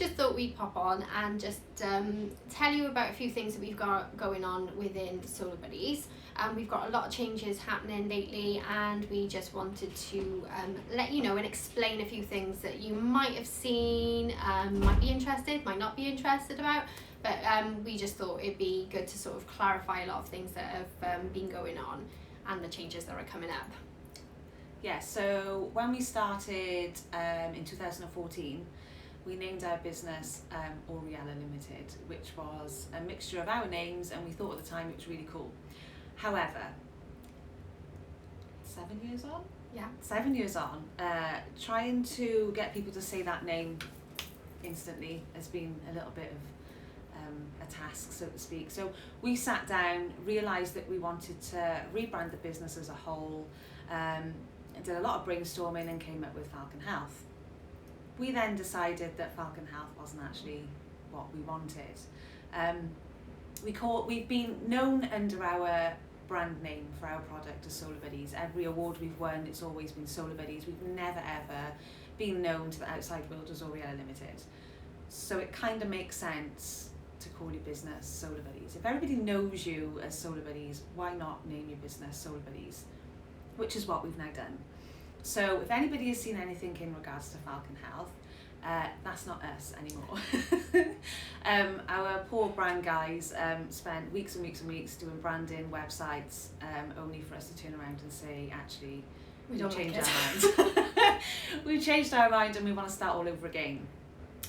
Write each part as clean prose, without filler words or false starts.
just thought we'd pop on and just tell you about a few things that we've got going on within Solar Buddies. We've got a lot of changes happening lately, and we just wanted to let you know and explain a few things that you might have seen, might be interested, might not be interested about, but we just thought it'd be good to sort of clarify a lot of things that have been going on and the changes that are coming up. Yeah, so when we started in 2014, we named our business Auriella Ltd, which was a mixture of our names, and we thought at the time it was really cool. However, 7 years on? Yeah. 7 years on, trying to get people to say that name instantly has been a little bit of a task, so to speak. So we sat down, realised that we wanted to rebrand the business as a whole, did a lot of brainstorming and came up with Falcon Health. We then decided that Falcon Health wasn't actually what we wanted. We've been known under our brand name for our product as Solar Buddies. Every award we've won, it's always been Solar Buddies. We've never ever been known to the outside world as Auriella Ltd. So it kind of makes sense to call your business Solar Buddies. If everybody knows you as Solar Buddies, why not name your business Solar Buddies? Which is what we've now done. So if anybody has seen anything in regards to Falcon Health, that's not us anymore. Our poor brand guys spent weeks and weeks and weeks doing branding, websites, only for us to turn around and say, actually, we've changed our mind. We've changed our mind and we want to start all over again.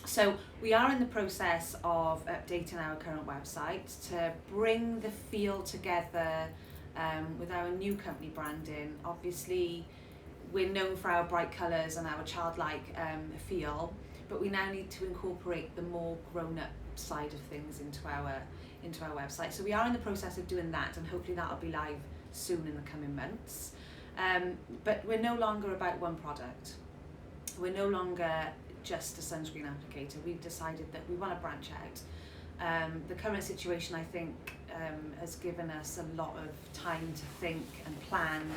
So we are in the process of updating our current website to bring the feel together with our new company branding. Obviously, we're known for our bright colours and our childlike feel, but we now need to incorporate the more grown-up side of things into our website. So we are in the process of doing that, and hopefully that'll be live soon in the coming months. But we're no longer about one product. We're no longer just a sunscreen applicator. We've decided that we want to branch out. The current situation, I think, has given us a lot of time to think and plan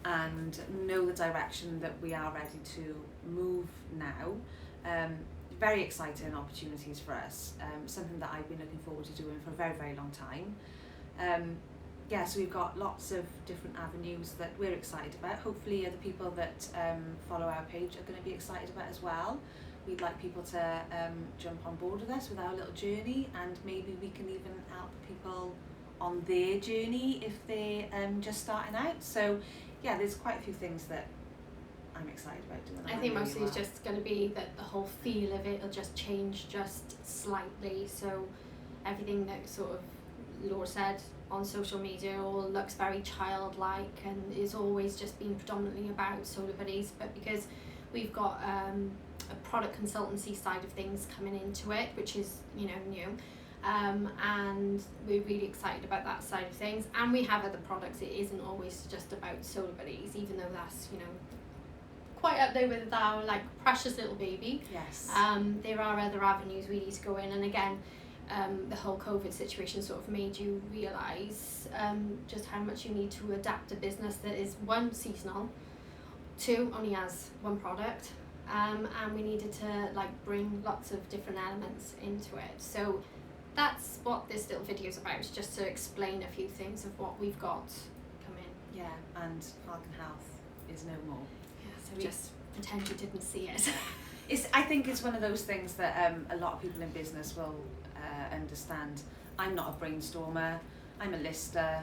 and know the direction that we are ready to move now. Very exciting opportunities for us, something that I've been looking forward to doing for a very, very long time. Yeah, so we've got lots of different avenues that we're excited about. Hopefully other people that follow our page are going to be excited about as well. We'd like people to jump on board with us with our little journey, and maybe we can even help people on their journey if they're just starting out. So yeah, there's quite a few things that I'm excited about doing. I think mostly it's just going to be that the whole feel of it will just change just slightly. So everything that sort of Laura said on social media all looks very childlike and is always just been predominantly about Solar Buddies, but because we've got a product consultancy side of things coming into it, which is, you know, new. And we're really excited about that side of things, and we have other products. It isn't always just about Solar Buddies, even though that's, you know, quite up there with our like precious little baby. Yes. There are other avenues we need to go in, and again, the whole COVID situation sort of made you realise just how much you need to adapt a business that is, one, seasonal, two, only has one product, and we needed to like bring lots of different elements into it. So that's what this little video is about, just to explain a few things of what we've got coming. Yeah, and Falcon Health is no more. Yeah, so just pretend you didn't see it. I think it's one of those things that a lot of people in business will understand. I'm not a brainstormer, I'm a lister,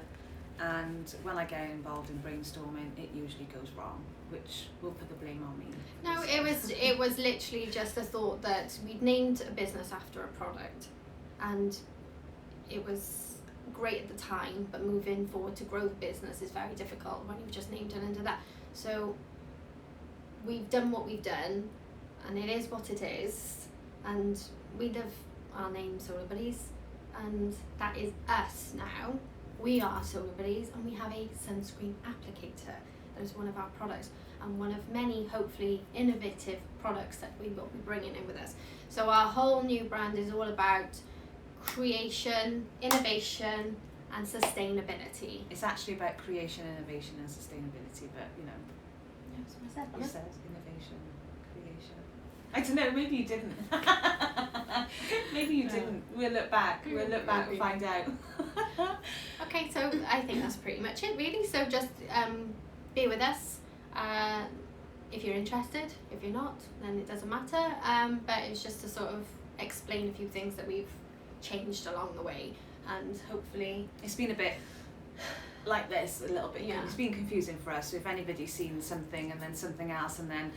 and when I get involved in brainstorming, it usually goes wrong, which will put the blame on me. No, it was literally just a thought that we'd named a business after a product, and it was great at the time, but moving forward to grow the business is very difficult when you've just named it under that. So we've done what we've done, and it is what it is, and we love our name Solar Buddies, and that is us now. We are Solar Buddies, and we have a sunscreen applicator. That is one of our products, and one of many, hopefully, innovative products that we will be bringing in with us. So our whole new brand is all about creation, innovation, and sustainability. It's actually about creation, innovation, and sustainability, but you know. That's what I said. You said innovation, creation. I don't know, maybe you didn't. Maybe you didn't. We'll look back. We'll look back and find out. Okay, so I think that's pretty much it, really. So just be with us. If you're interested. If you're not, then it doesn't matter. But it's just to sort of explain a few things that we've changed along the way, and hopefully it's been a bit like this, a little bit. Yeah. It's been confusing for us. So if anybody's seen something and then something else, and then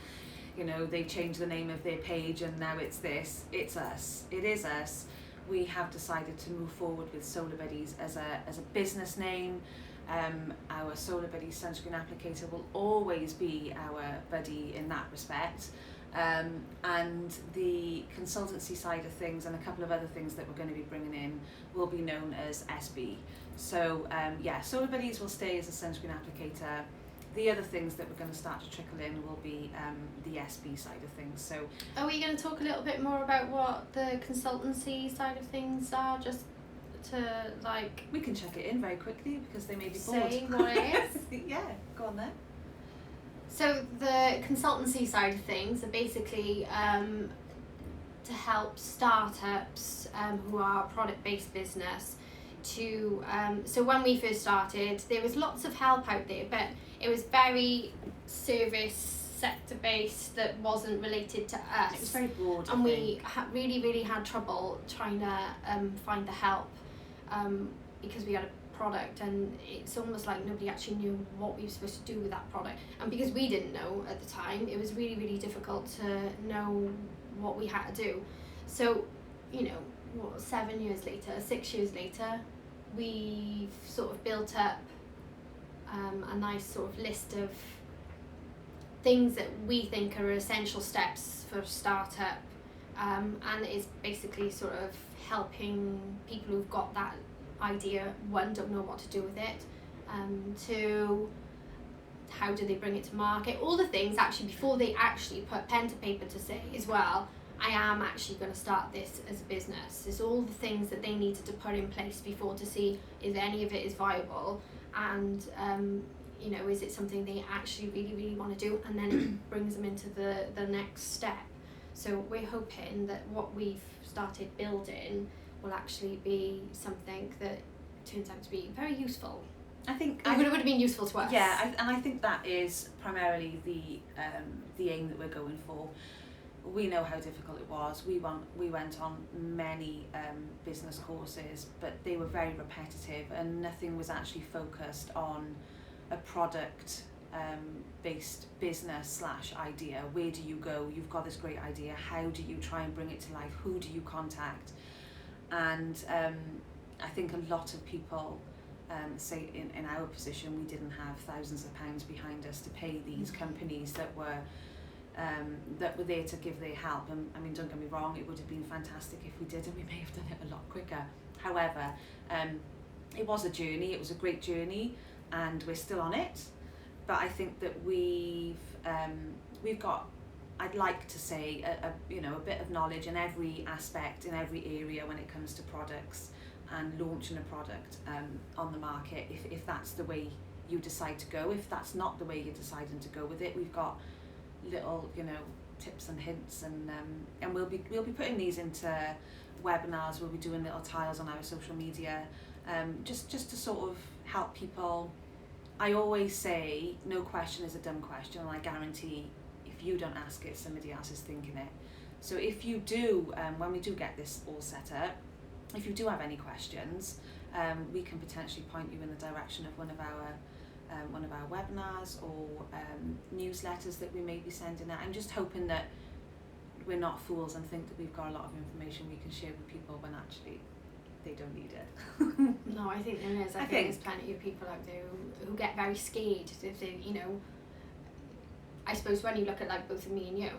they've changed the name of their page and now it's this, it's us. It is us. We have decided to move forward with Solar Buddies as a business name. Our Solar Buddies sunscreen applicator will always be our buddy in that respect. And the consultancy side of things and a couple of other things that we're going to be bringing in will be known as SB. So Solar Buddies will stay as a sunscreen applicator. The other things that we're going to start to trickle in will be the SB side of things. So are we going to talk a little bit more about what the consultancy side of things are, just to like... We can check it in very quickly because they may be say bored. What it is? Yeah, go on then. So the consultancy side of things are basically to help startups who are a product-based business to... so when we first started, there was lots of help out there, but it was very service sector-based that wasn't related to us. It was very broad, and we really had trouble trying to find the help because we had a product, and it's almost like nobody actually knew what we were supposed to do with that product, and because we didn't know at the time, it was really difficult to know what we had to do. So 7 years later, 6 years later, we've sort of built up a nice sort of list of things that we think are essential steps for a startup, and it's basically sort of helping people who've got that idea, one, don't know what to do with it, two, how do they bring it to market, all the things actually before they actually put pen to paper to say as well, I am actually going to start this as a business. It's all the things that they needed to put in place before to see if any of it is viable, and is it something they actually really want to do, and then it brings them into the next step. So we're hoping that what we've started building will actually be something that turns out to be very useful. I think it would have been useful to us. Yeah, and I think that is primarily the aim that we're going for. We know how difficult it was. We went on many business courses, but they were very repetitive, and nothing was actually focused on a product based business / idea. Where do you go? You've got this great idea. How do you try and bring it to life? Who do you contact? And I think a lot of people say in our position, we didn't have thousands of pounds behind us to pay these companies that were there to give their help. And I mean, don't get me wrong, it would have been fantastic if we did, and we may have done it a lot quicker. However, it was a journey. It was a great journey, and we're still on it. But I think that we've got, I'd like to say, a bit of knowledge in every aspect, in every area when it comes to products and launching a product on the market. If that's the way you decide to go, if that's not the way you're deciding to go with it, we've got little tips and hints, and we'll be putting these into webinars. We'll be doing little tiles on our social media, just to sort of help people. I always say no question is a dumb question, and I guarantee if you don't ask it, somebody else is thinking it. So if you do, when we do get this all set up, if you do have any questions, we can potentially point you in the direction of one of our webinars or newsletters that we may be sending out. I'm just hoping that we're not fools and think that we've got a lot of information we can share with people when actually they don't need it. No, I think there is. I think there's plenty of people out there who get very scared if they, I suppose when you look at like both of me and you,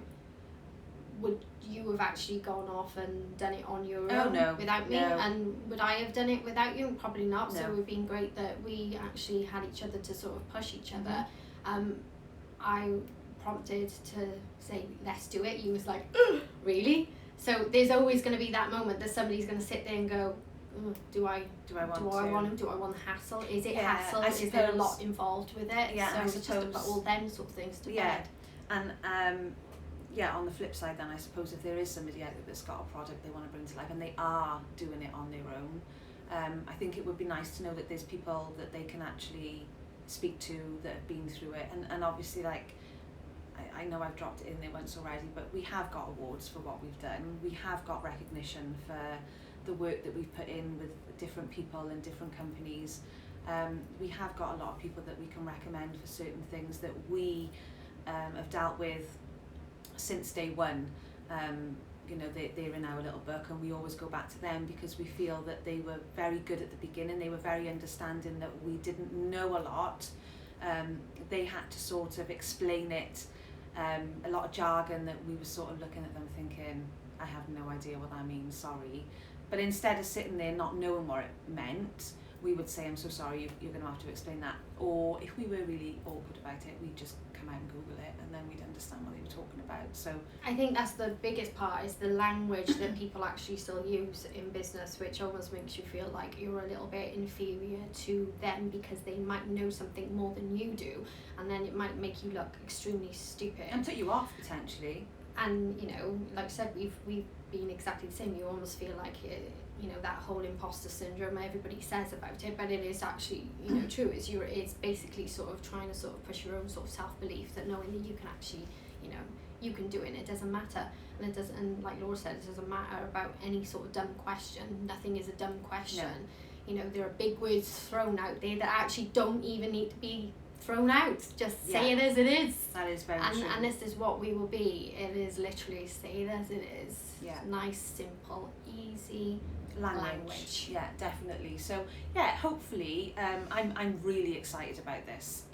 would you have actually gone off and done it on your own without me? No. And would I have done it without you? Probably not. No. So it would have been great that we actually had each other to sort of push each other. I prompted to say, let's do it. You was like, really? So there's always going to be that moment that somebody's going to sit there and go, do I want the hassle? Is it hassle? Is there a lot involved with it? Yeah, so it's just to put all them sort of things to bed. And on the flip side then, I suppose if there is somebody out there that's got a product they want to bring to life and they are doing it on their own, I think it would be nice to know that there's people that they can actually speak to that have been through it. And obviously, like, I know I've dropped it in there once already, but we have got awards for what we've done. We have got recognition for the work that we've put in with different people and different companies. We have got a lot of people that we can recommend for certain things that we have dealt with since day one. You know, they're in our little book, and we always go back to them because we feel that they were very good at the beginning. They were very understanding that we didn't know a lot. They had to sort of explain it, a lot of jargon that we were sort of looking at them thinking, I have no idea what that means, sorry. But instead of sitting there not knowing what it meant, we would say, I'm so sorry, you're going to have to explain that. Or if we were really awkward about it, we'd just come out and Google it, and then we'd understand what they were talking about. So I think that's the biggest part, is the language that people actually still use in business, which almost makes you feel like you're a little bit inferior to them because they might know something more than you do, and then it might make you look extremely stupid. And put you off, potentially. And, you know, like I said, we've been exactly the same. You almost feel like, you know, that whole imposter syndrome everybody says about it, but it is actually, you know, true. It's basically sort of trying to sort of push your own sort of self-belief, that knowing that you can actually, you know, you can do it, and it doesn't matter. And it doesn't, and like Laura said, it doesn't matter about any sort of dumb question. Nothing is a dumb question. No. You know, there are big words thrown out there that actually don't even need to be thrown out. Just say it as it is. That is very true. And this is what we will be. It is literally say it as it is. Yeah. Nice, simple, easy language. Yeah, definitely. So yeah, hopefully, I'm really excited about this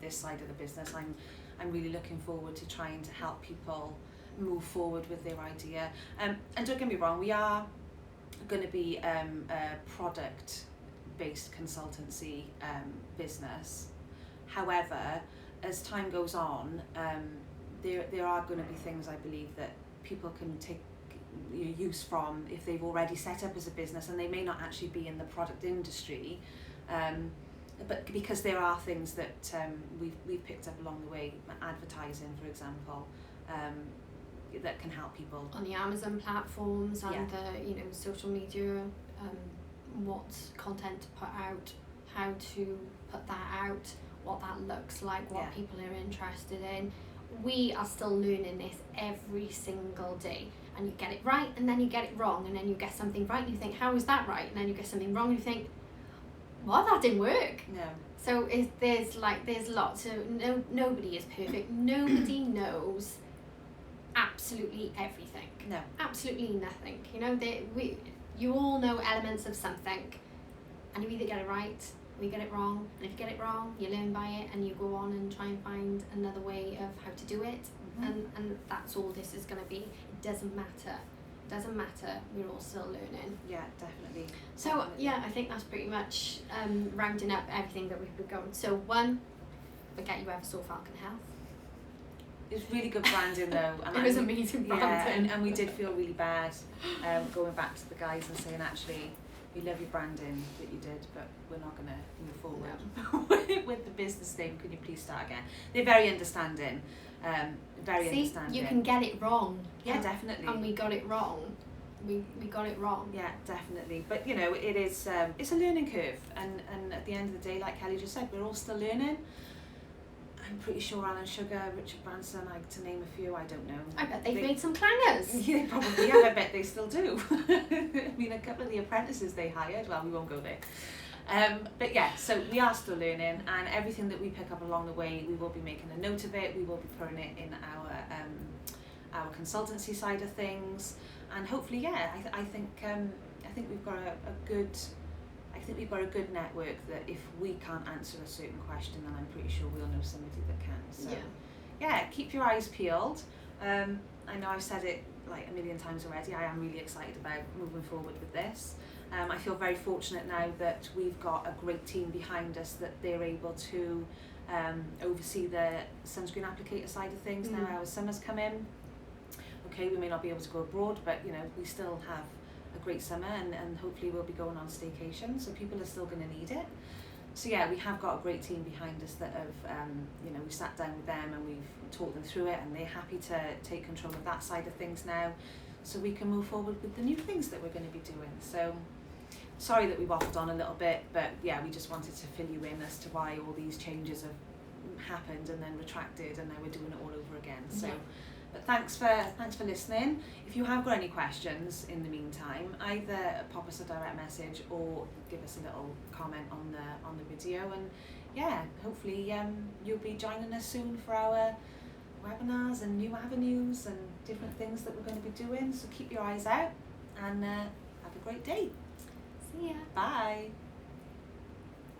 side of the business. I'm really looking forward to trying to help people move forward with their idea. And don't get me wrong, we are going to be a product-based consultancy business. However, as time goes on, there are going to be things, I believe, that people can take use from if they've already set up as a business, and they may not actually be in the product industry, but because there are things that we've picked up along the way, advertising, for example, that can help people on the Amazon platforms and the, you know, social media, what content to put out, how to put that out, what that looks like, what people are interested in. We are still learning this every single day, and you get it right and then you get it wrong, and then you get something right and you think, how is that right? And then you get something wrong and you think, what, that didn't work. No. So there's lots of, nobody is perfect. Nobody knows absolutely everything. No. Absolutely nothing. You know, you all know elements of something, and you either get it right or you get it wrong. And if you get it wrong, you learn by it, and you go on and try and find another way of how to do it. And that's all this is going to be. It doesn't matter. It doesn't matter. We're all still learning. Yeah, definitely. So definitely. yeah, I think that's pretty much rounding up everything that we've been going. So one, forget you ever saw Falcon Health. It was really good branding though. And it was amazing branding. And we did feel really bad going back to the guys and saying, actually, we love your branding that you did, but we're not going to move forward with the business name. Can you please start again? They're very understanding. Understanding. You can get it wrong. Yeah, definitely. And we got it wrong. We got it wrong. Yeah, definitely. But you know, it is it's a learning curve, and at the end of the day, like Kelly just said, we're all still learning. I'm pretty sure Alan Sugar, Richard Branson, to name a few, I don't know. I bet they've made some clangers. Yeah, they probably have. I bet they still do. I mean, a couple of the apprentices they hired, well, we won't go there. But yeah, so we are still learning, and everything that we pick up along the way, we will be making a note of it. We will be putting it in our consultancy side of things, and hopefully, yeah, I think we've got a good. I think we've got a good network that if we can't answer a certain question, then I'm pretty sure we'll know somebody that can. So yeah, keep your eyes peeled. I know I've said it like a million times already. I am really excited about moving forward with this. I feel very fortunate now that we've got a great team behind us, that they're able to oversee the sunscreen applicator side of things. Now our summer's come in. Okay, we may not be able to go abroad, but you know, we still have a great summer, and hopefully we'll be going on staycation, so people are still going to need it. So yeah, we have got a great team behind us that have, you know, we sat down with them and we've talked them through it, and they're happy to take control of that side of things now, so we can move forward with the new things that we're going to be doing. So sorry that we waffled on a little bit, but yeah, we just wanted to fill you in as to why all these changes have happened and then retracted, and then we're doing it all over again. So. Yeah. But thanks for listening. If you have got any questions in the meantime, either pop us a direct message or give us a little comment on the video, and yeah, hopefully you'll be joining us soon for our webinars and new avenues and different things that we're going to be doing. So keep your eyes out, and have a great day. See ya. Bye.